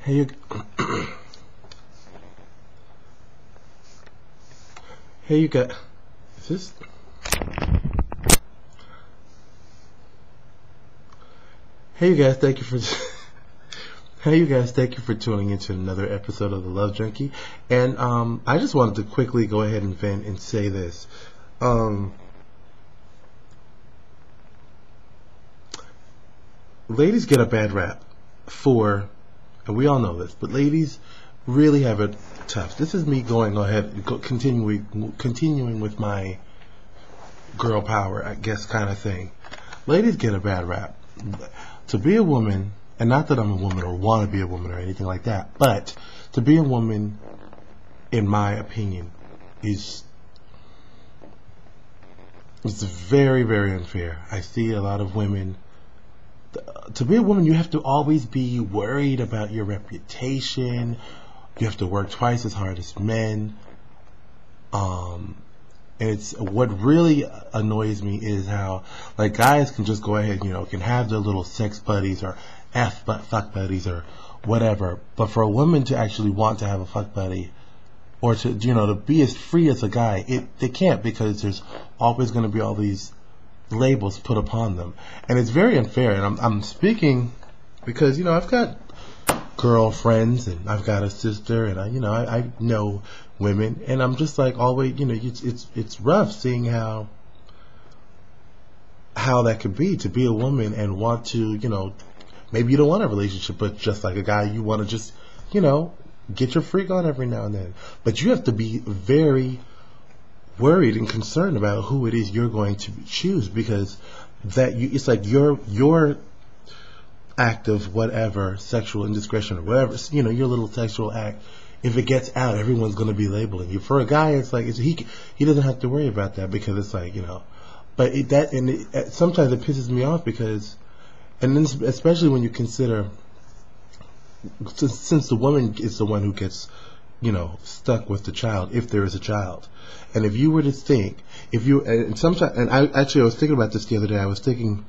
Hey, you, hey, you got. Is this? Hey, you guys, thank you for. Hey, you guys, thank you for tuning into another episode of The Love Junkie. And I just wanted to quickly go ahead and vent and say this. Ladies get a bad rap for, and we all know this, but ladies really have it tough. This is me going ahead, continuing with my girl power, I guess, kind of thing. Ladies get a bad rap. To be a woman, and not that I'm a woman or want to be a woman or anything like that, but to be a woman, in my opinion, is very, very unfair. I see a lot of women. To be a woman, you have to always be worried about your reputation. You have to work twice as hard as men. And it's what really annoys me is how, like, guys can just go ahead, can have their little sex buddies or fuck buddies or whatever. But for a woman to actually want to have a fuck buddy or to be as free as a guy, they can't, because there's always going to be all these labels put upon them, and it's very unfair. And I'm speaking because I've got girlfriends and I've got a sister, and I know women, and I'm just like, always, it's rough seeing how that could be, to be a woman and want to, maybe you don't want a relationship, but just like a guy, you want to just get your freak on every now and then, but you have to be very worried and concerned about who it is you're going to choose, because it's like your act of whatever sexual indiscretion or whatever, your little sexual act, if it gets out, everyone's going to be labeling you. For a guy, it's like he doesn't have to worry about that, because it's like but sometimes it pisses me off, because, and then especially when you consider, since the woman is the one who gets stuck with the child, if there is a child. And if you were to think, I was thinking about this the other day. I was thinking,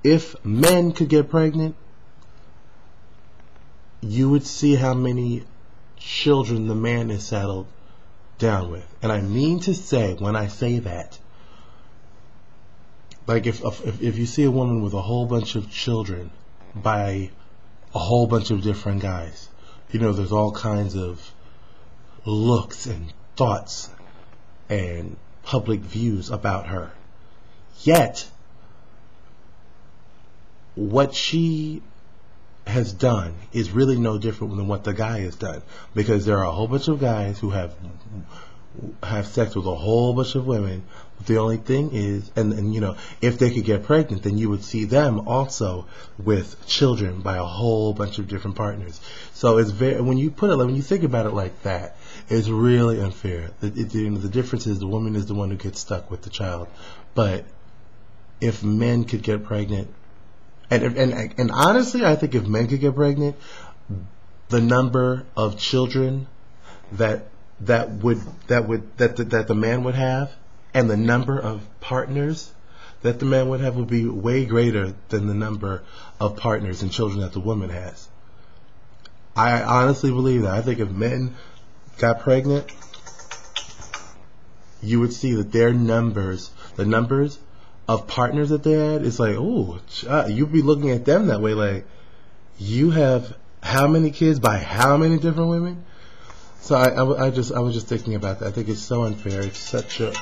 if men could get pregnant, you would see how many children the man is saddled down with. And I mean to say, when I say that, like if you see a woman with a whole bunch of children by a whole bunch of different guys, there's all kinds of looks and thoughts and public views about her. Yet, what she has done is really no different than what the guy has done, because there are a whole bunch of guys who have sex with a whole bunch of women. The only thing is, and if they could get pregnant, then you would see them also with children by a whole bunch of different partners. So it's when you think about it like that, it's really unfair. The difference is the woman is the one who gets stuck with the child. But if men could get pregnant, and honestly, I think if men could get pregnant, the number of children that the man would have, and the number of partners that the man would have, would be way greater than the number of partners and children that the woman has. I honestly believe that. I think if men got pregnant, you would see that the numbers of partners that they had, it's like, you'd be looking at them that way, like, you have how many kids by how many different women? So I was just thinking about that. I think it's so unfair. It's such a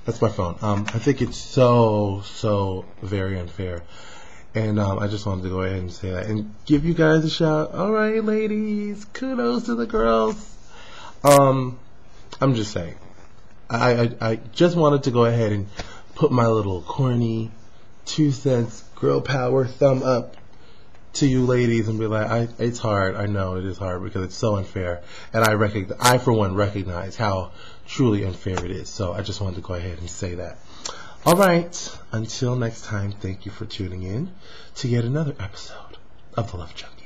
that's my phone. I think it's so very unfair, and I just wanted to go ahead and say that and give you guys a shout. All right, ladies, kudos to the girls. I'm just saying. I just wanted to go ahead and put my little corny 2 cents girl power thumb up to you ladies and be like, it's hard. I know it is hard, because it's so unfair, and I for one recognize how truly unfair it is. So I just wanted to go ahead and say that. All right, until next time, thank you for tuning in to yet another episode of The Love Junkie.